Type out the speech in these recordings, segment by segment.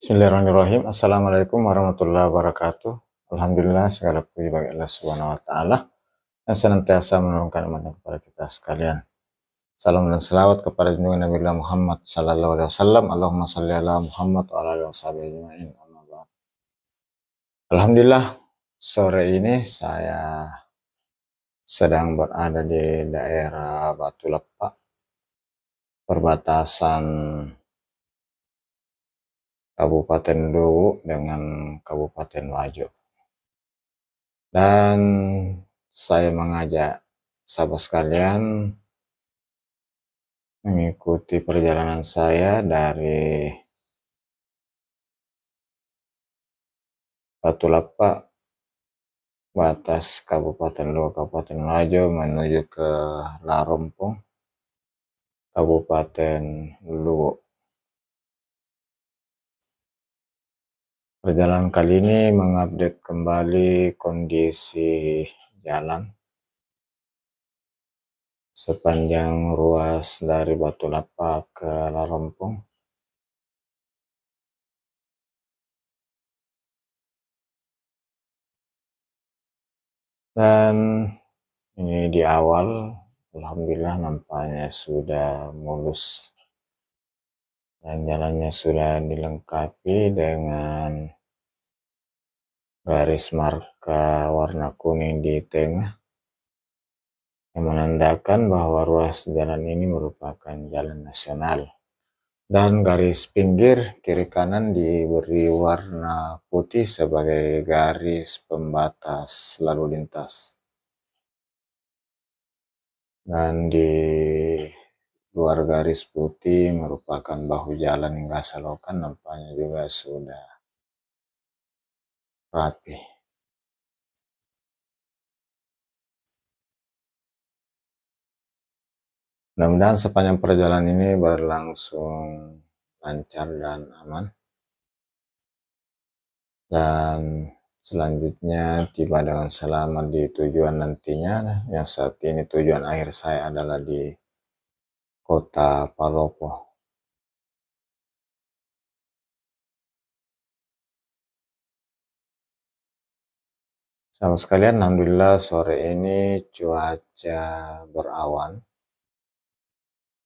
Bismillahirrahmanirrahim. Assalamualaikum warahmatullahi wabarakatuh. Alhamdulillah, segala puji bagi Allah Subhanahu wa taala yang senantiasa menurunkan iman kepada kita sekalian. Salam dan selawat kepada junjungan Nabi Muhammad sallallahu alaihi wasallam. Allahumma shalli ala Muhammad wa ala alihi washabihi ajmain. Amma ba'd. Alhamdulillah, sore ini saya sedang berada di daerah Batu Lepak, perbatasan Kabupaten Luwu dengan Kabupaten Wajo. Dan saya mengajak sahabat sekalian mengikuti perjalanan saya dari Batu Lepak, batas Kabupaten Luwu, Kabupaten Wajo menuju ke Larompong, Kabupaten Luwu. Perjalanan kali ini mengupdate kembali kondisi jalan sepanjang ruas dari Batu Lepak ke Larompong. Dan ini di awal, alhamdulillah nampaknya sudah mulus dan jalannya sudah dilengkapi dengan garis marka warna kuning di tengah yang menandakan bahwa ruas jalan ini merupakan jalan nasional. Dan garis pinggir kiri kanan diberi warna putih sebagai garis pembatas lalu lintas. Dan di luar garis putih merupakan bahu jalan hingga selokan, nampaknya juga sudah rapi. Mudah-mudahan sepanjang perjalanan ini berlangsung lancar dan aman. Dan selanjutnya tiba dengan selamat di tujuan nantinya, yang saat ini tujuan akhir saya adalah di Kota Palopo. Sahabat sekalian, alhamdulillah sore ini cuaca berawan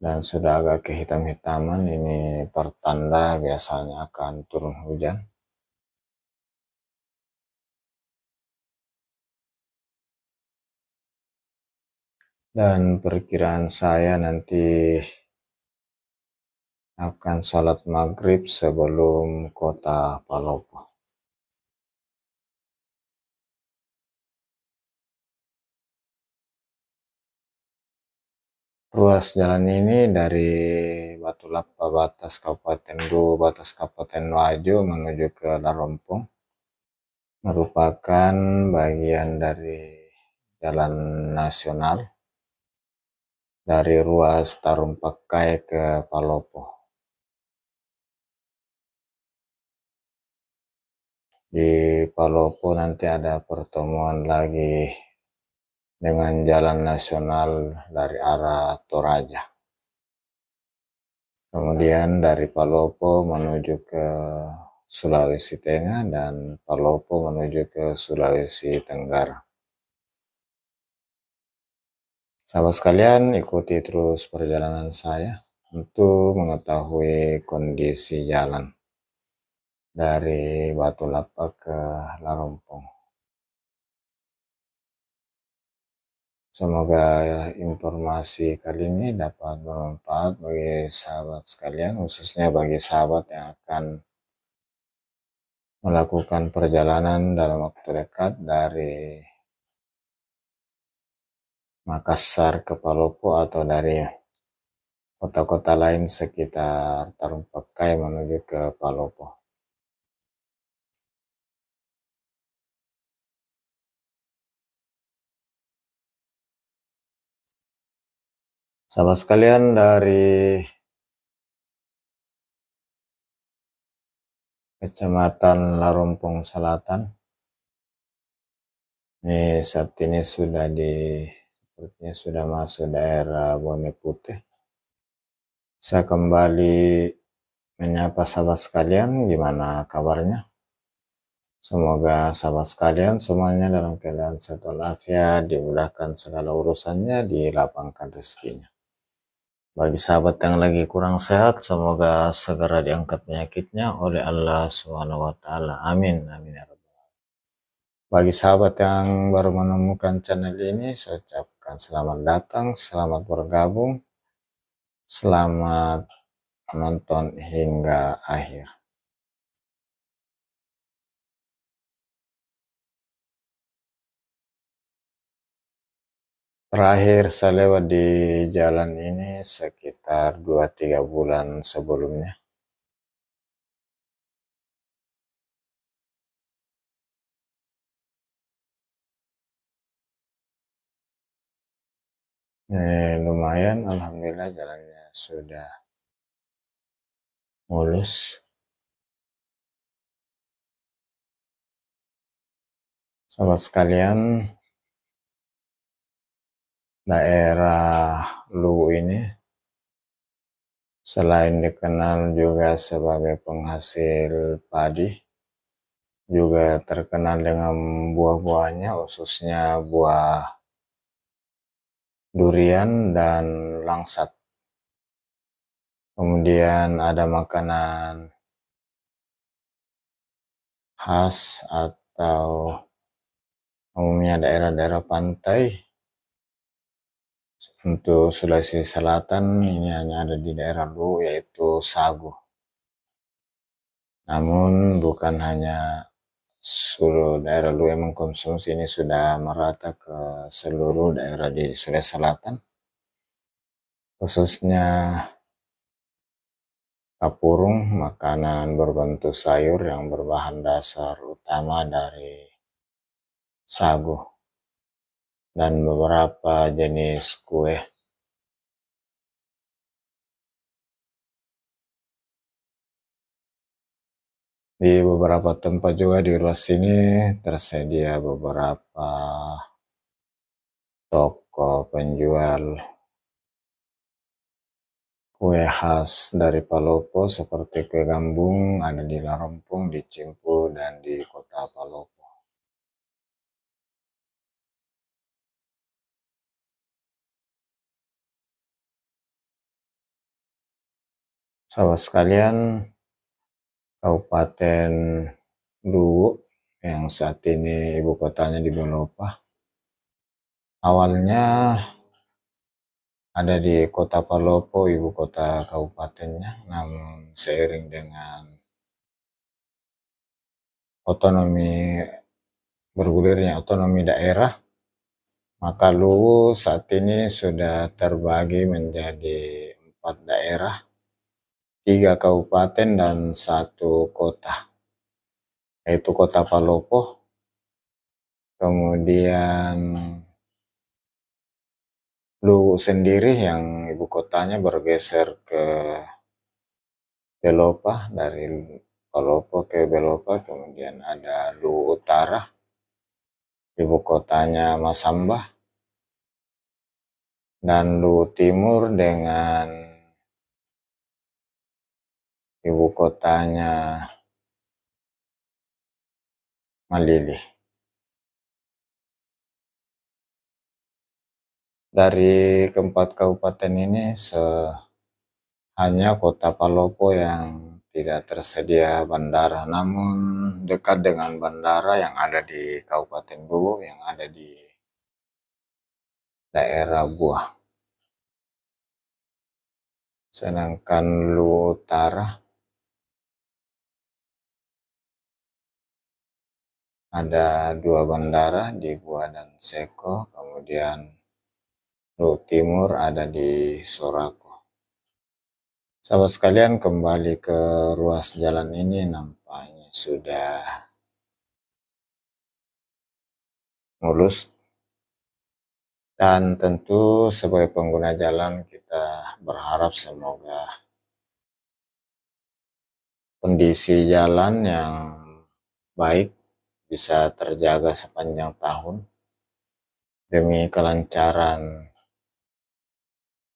dan sudah agak kehitam-hitaman. Ini pertanda biasanya akan turun hujan. Dan perkiraan saya nanti akan sholat maghrib sebelum Kota Palopo. Ruas jalan ini dari Batu Lepak batas Kabupaten Luwu, batas Kabupaten Wajo menuju ke Larompong merupakan bagian dari jalan nasional dari ruas Tarumpekai ke Palopo. Di Palopo nanti ada pertemuan lagi dengan jalan nasional dari arah Toraja. Kemudian dari Palopo menuju ke Sulawesi Tengah dan Palopo menuju ke Sulawesi Tenggara. Sahabat sekalian, ikuti terus perjalanan saya untuk mengetahui kondisi jalan dari Batu Lepak ke Larompong. Semoga informasi kali ini dapat bermanfaat bagi sahabat sekalian, khususnya bagi sahabat yang akan melakukan perjalanan dalam waktu dekat dari Makassar ke Palopo atau dari kota-kota lain sekitar Tarumpekai menuju ke Palopo. Sahabat sekalian, dari Kecamatan Larompong Selatan, ini saat ini sepertinya sudah masuk daerah Bone Putih. Saya kembali menyapa sahabat sekalian, gimana kabarnya? Semoga sahabat sekalian semuanya dalam keadaan sehat walafiat, dimudahkan segala urusannya, dilapangkan rezekinya. Bagi sahabat yang lagi kurang sehat, semoga segera diangkat penyakitnya oleh Allah Subhanahu wa taala. Amin. Amin ya rabbal alamin. Bagi sahabat yang baru menemukan channel ini, saya ucapkan selamat datang, selamat bergabung, selamat menonton hingga akhir. Terakhir saya lewat di jalan ini sekitar 2-3 bulan sebelumnya. Lumayan, alhamdulillah jalannya sudah mulus. Sahabat sekalian, daerah Luwu ini selain dikenal juga sebagai penghasil padi, juga terkenal dengan buah-buahnya, khususnya buah durian dan langsat. Kemudian ada makanan khas atau umumnya daerah-daerah pantai. Untuk Sulawesi Selatan ini hanya ada di daerah Luwu, yaitu sagu. Namun bukan hanya seluruh daerah Luwu yang mengkonsumsi, ini sudah merata ke seluruh daerah di Sulawesi Selatan, khususnya kapurung, makanan berbentuk sayur yang berbahan dasar utama dari sagu, dan beberapa jenis kue. Di beberapa tempat juga di ruas sini tersedia beberapa toko penjual kue khas dari Palopo seperti kue gambung, ada di Larompong, di Cimpu, dan di kota Palopo. Sahabat sekalian, Kabupaten Luwu yang saat ini ibu kotanya di Belopah, awalnya ada di kota Palopo, ibu kota kabupatennya, namun seiring dengan bergulirnya otonomi daerah, maka Luwu saat ini sudah terbagi menjadi 4 daerah, 3 kabupaten dan 1 kota, yaitu kota Palopo, kemudian Luwu sendiri yang ibu kotanya bergeser ke Belopah, dari Palopo ke Belopah, kemudian ada Luwu Utara, ibu kotanya Masambah, dan Luwu Timur dengan ibu kotanya Malili. Dari keempat kabupaten ini hanya kota Palopo yang tidak tersedia bandara, namun dekat dengan bandara yang ada di Kabupaten Luwu, yang ada di daerah Buah. Sedangkan Luwu Utara ada 2 bandara di Buah dan Seko, kemudian Luwu Timur ada di Sorako. Sahabat sekalian, kembali ke ruas jalan ini nampaknya sudah mulus, dan tentu sebagai pengguna jalan kita berharap semoga kondisi jalan yang baik bisa terjaga sepanjang tahun demi kelancaran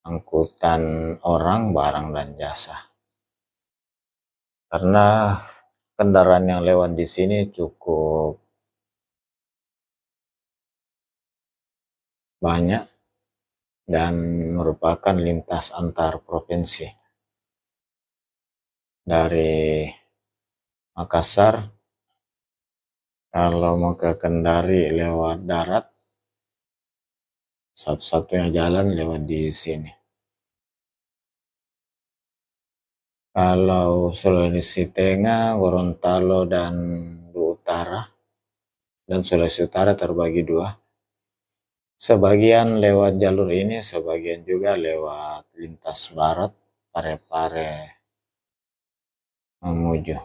angkutan orang, barang, dan jasa. karena kendaraan yang lewat di sini cukup banyak dan merupakan lintas antar provinsi. Dari Makassar, kalau mau ke Kendari lewat darat, satu-satunya jalan lewat di sini. Kalau Sulawesi Tengah, Gorontalo, dan Utara, dan Sulawesi Utara terbagi dua. Sebagian lewat jalur ini, sebagian juga lewat lintas barat, Parepare, Mamuju.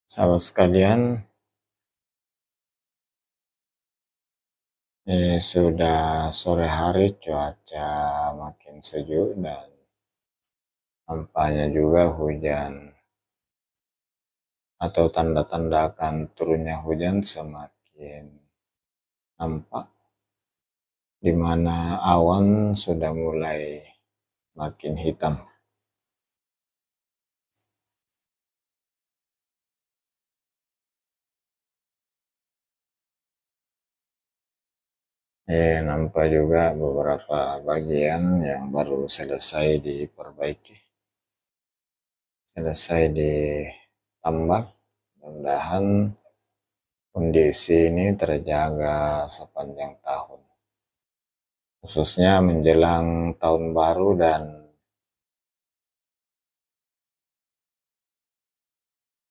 Sahabat sekalian, sudah sore hari, cuaca makin sejuk dan nampaknya juga hujan atau tanda-tanda akan turunnya hujan semakin nampak, di mana awan sudah mulai makin hitam. Nampak juga beberapa bagian yang baru selesai diperbaiki, selesai ditambal. Mudah-mudahan kondisi ini terjaga sepanjang tahun, khususnya menjelang tahun baru dan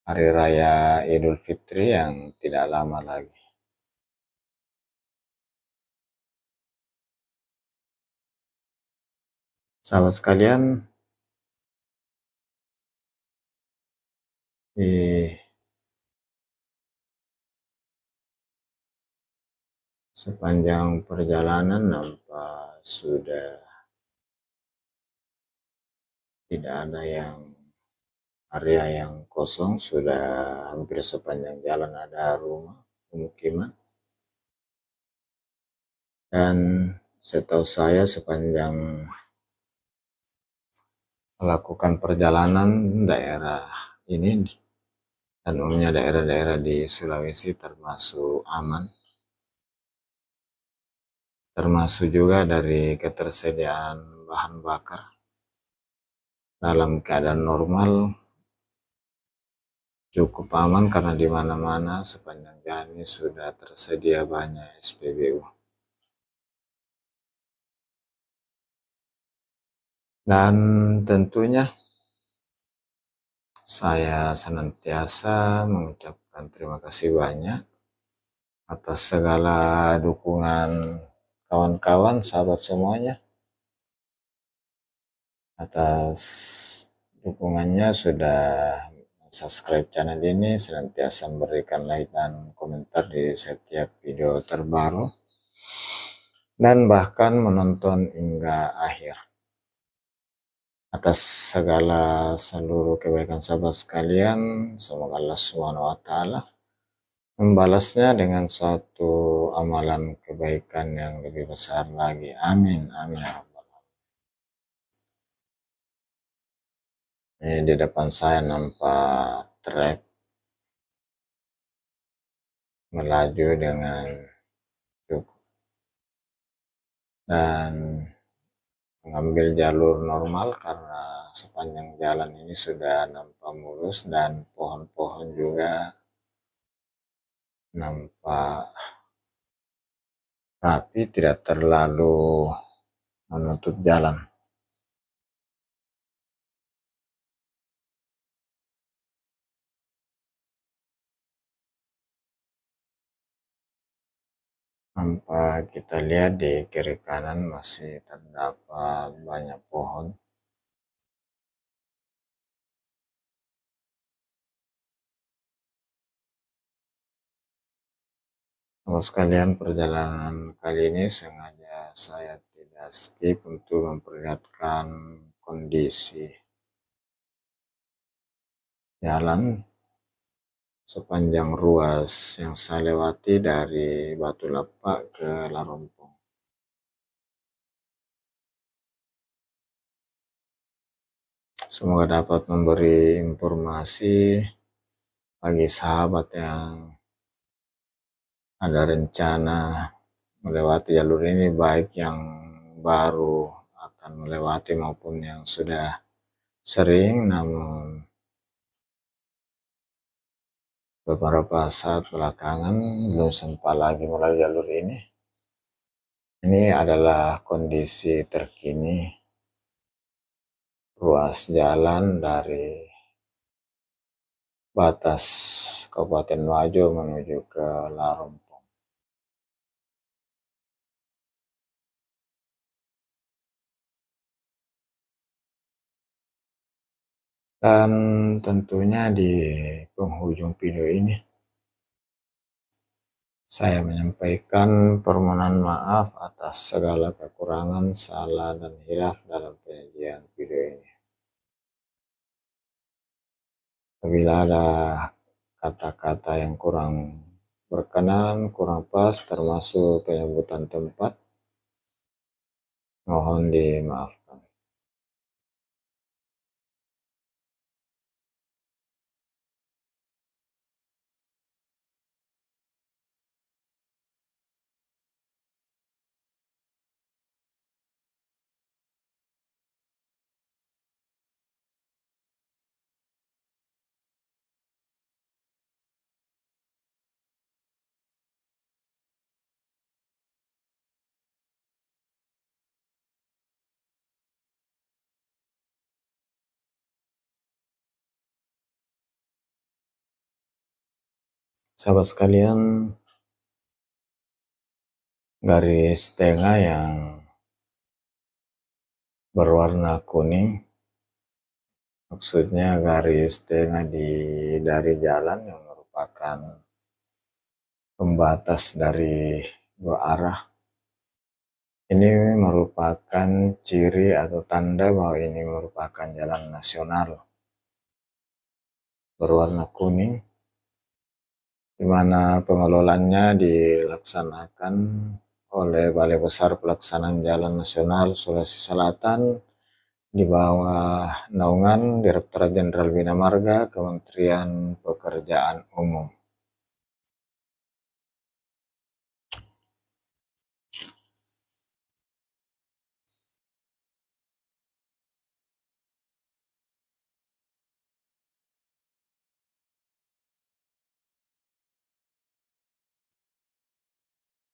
Hari Raya Idul Fitri yang tidak lama lagi. Sahabat sekalian, di sepanjang perjalanan nampak sudah tidak ada area yang kosong, sudah hampir sepanjang jalan ada rumah, pemukiman. Dan setahu saya sepanjang melakukan perjalanan daerah ini dan umumnya daerah-daerah di Sulawesi termasuk aman, termasuk juga dari ketersediaan bahan bakar. Dalam keadaan normal cukup aman karena di mana-mana sepanjang jalan ini sudah tersedia banyak SPBU. Dan tentunya saya senantiasa mengucapkan terima kasih banyak atas segala dukungan kawan-kawan, sahabat semuanya, atas dukungannya sudah subscribe channel ini, senantiasa memberikan like dan komentar di setiap video terbaru, dan bahkan menonton hingga akhir. Atas segala seluruh kebaikan sahabat sekalian, semoga Allah SWT membalasnya dengan suatu amalan kebaikan yang lebih besar lagi. Amin, amin ya rabbal alamin. Di depan saya nampak truk melaju dengan cukup dan mengambil jalur normal karena sepanjang jalan ini sudah nampak mulus dan pohon-pohon juga nampak rapi, tidak terlalu menutup jalan. Nampak kita lihat di kiri kanan masih terdapat banyak pohon. Sekalian, perjalanan kali ini sengaja saya tidak skip untuk memperlihatkan kondisi jalan sepanjang ruas yang saya lewati dari Batu Lapak ke Larompong. Semoga dapat memberi informasi bagi sahabat yang ada rencana melewati jalur ini, baik yang baru akan melewati maupun yang sudah sering namun beberapa saat belakangan belum sempat lagi melalui jalur ini. Ini adalah kondisi terkini ruas jalan dari batas Kabupaten Wajo menuju ke Larompong. Dan tentunya di penghujung video ini saya menyampaikan permohonan maaf atas segala kekurangan, salah, dan hilaf dalam penyajian video ini. Apabila ada kata-kata yang kurang berkenan, kurang pas, termasuk penyebutan tempat, mohon dimaafkan. Sahabat sekalian, garis tengah yang berwarna kuning, maksudnya garis tengah dari jalan yang merupakan pembatas dari dua arah. Ini merupakan ciri atau tanda bahwa ini merupakan jalan nasional berwarna kuning, di mana pengelolaannya dilaksanakan oleh Balai Besar Pelaksanaan Jalan Nasional Sulawesi Selatan di bawah naungan Direktorat Jenderal Bina Marga Kementerian Pekerjaan Umum.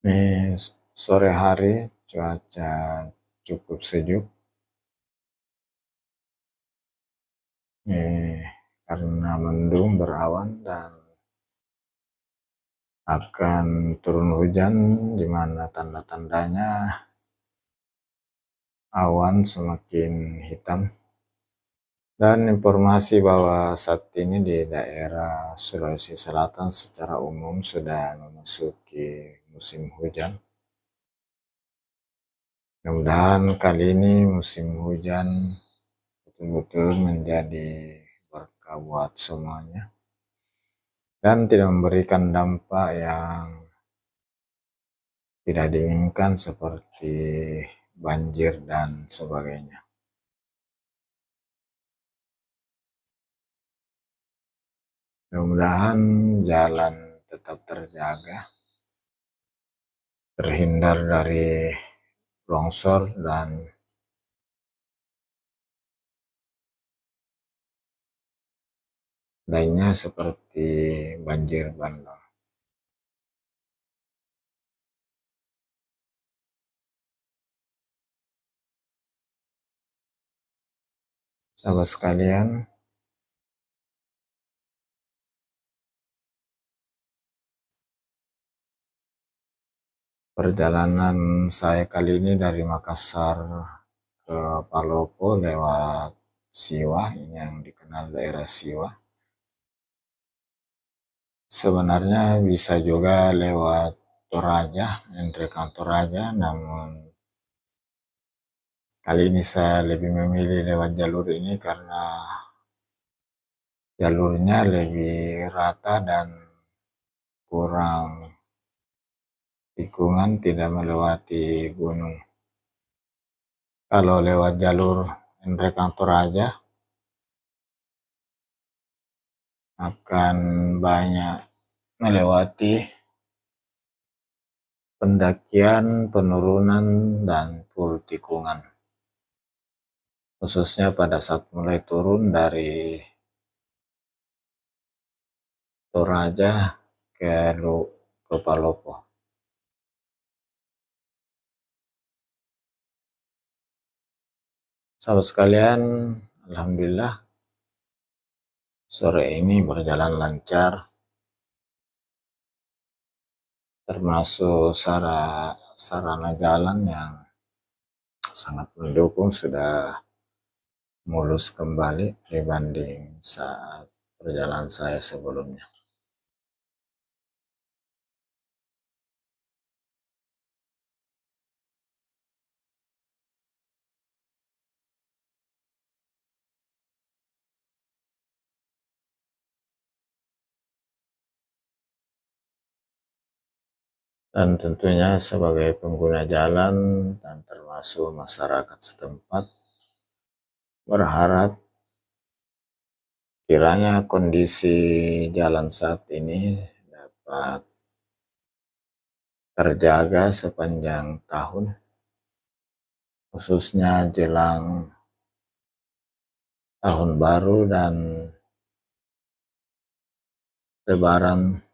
Ini sore hari, cuaca cukup sejuk. Ini karena mendung berawan dan akan turun hujan, di mana tanda-tandanya awan semakin hitam. Dan informasi bahwa saat ini di daerah Sulawesi Selatan secara umum sudah memasuki musim hujan. Mudah-mudahan kali ini musim hujan betul-betul menjadi berkah buat semuanya dan tidak memberikan dampak yang tidak diinginkan seperti banjir dan sebagainya. Mudah-mudahan jalan tetap terjaga, terhindar dari longsor dan lainnya seperti banjir bandang. Sahabat sekalian, perjalanan saya kali ini dari Makassar ke Palopo lewat Siwa, ini yang dikenal daerah Siwa. Sebenarnya bisa juga lewat Toraja, Entrekan Toraja, namun kali ini saya lebih memilih lewat jalur ini karena jalurnya lebih rata dan kurang tikungan, tidak melewati gunung. Kalau lewat jalur Entrekan Toraja akan banyak melewati pendakian, penurunan, dan full tikungan. Khususnya pada saat mulai turun dari Toraja ke Palopo. Sahabat sekalian, alhamdulillah sore ini berjalan lancar, termasuk sarana jalan yang sangat mendukung, sudah mulus kembali dibanding saat perjalanan saya sebelumnya. Dan tentunya sebagai pengguna jalan dan termasuk masyarakat setempat, berharap kiranya kondisi jalan saat ini dapat terjaga sepanjang tahun, khususnya jelang tahun baru dan Lebaran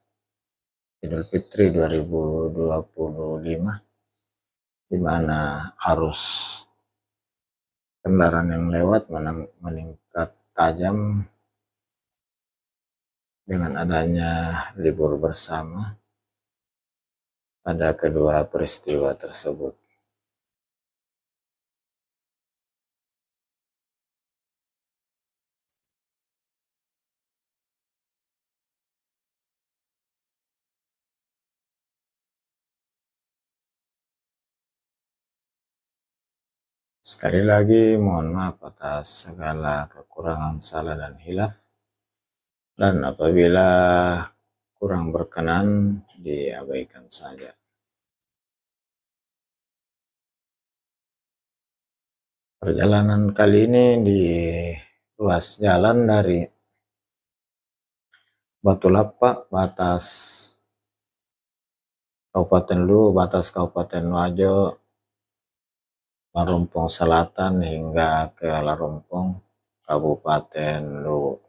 Idul Fitri 2025, di mana arus kendaraan yang lewat meningkat tajam dengan adanya libur bersama pada kedua peristiwa tersebut. Sekali lagi mohon maaf atas segala kekurangan, salah dan hilaf, dan apabila kurang berkenan diabaikan saja. Perjalanan kali ini di ruas jalan dari Batu Lapak batas Kabupaten Luwu, batas Kabupaten Wajo, Larumpong Selatan hingga ke Larumpong, Kabupaten Luwu,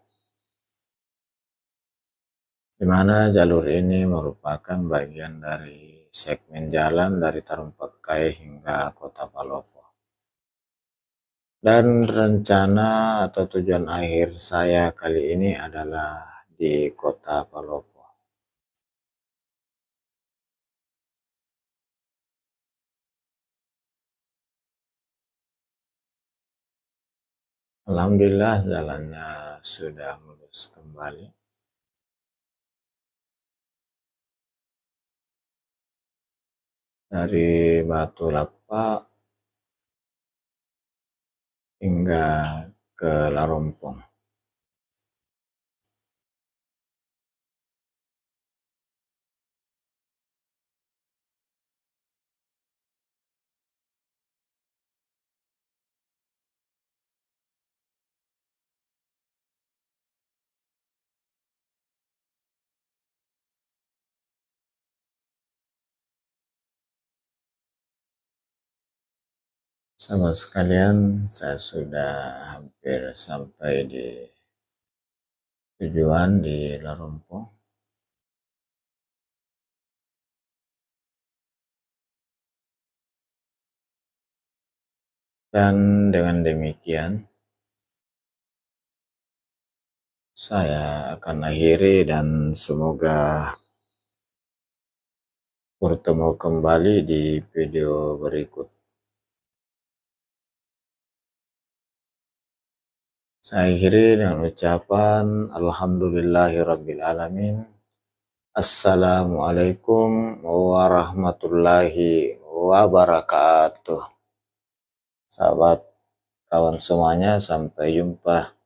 di mana jalur ini merupakan bagian dari segmen jalan dari Tarumpekai hingga Kota Palopo. Dan rencana atau tujuan akhir saya kali ini adalah di Kota Palopo. Alhamdulillah jalannya sudah mulus kembali. Dari Batu Lapak hingga ke Larumpong. Sahabat sekalian, saya sudah hampir sampai di tujuan di Larumpong. Dan dengan demikian, saya akan akhiri dan semoga bertemu kembali di video berikut. Saya akhiri dengan ucapan Alhamdulillahirrabbilalamin. Assalamualaikum warahmatullahi wabarakatuh. Sahabat, kawan semuanya, sampai jumpa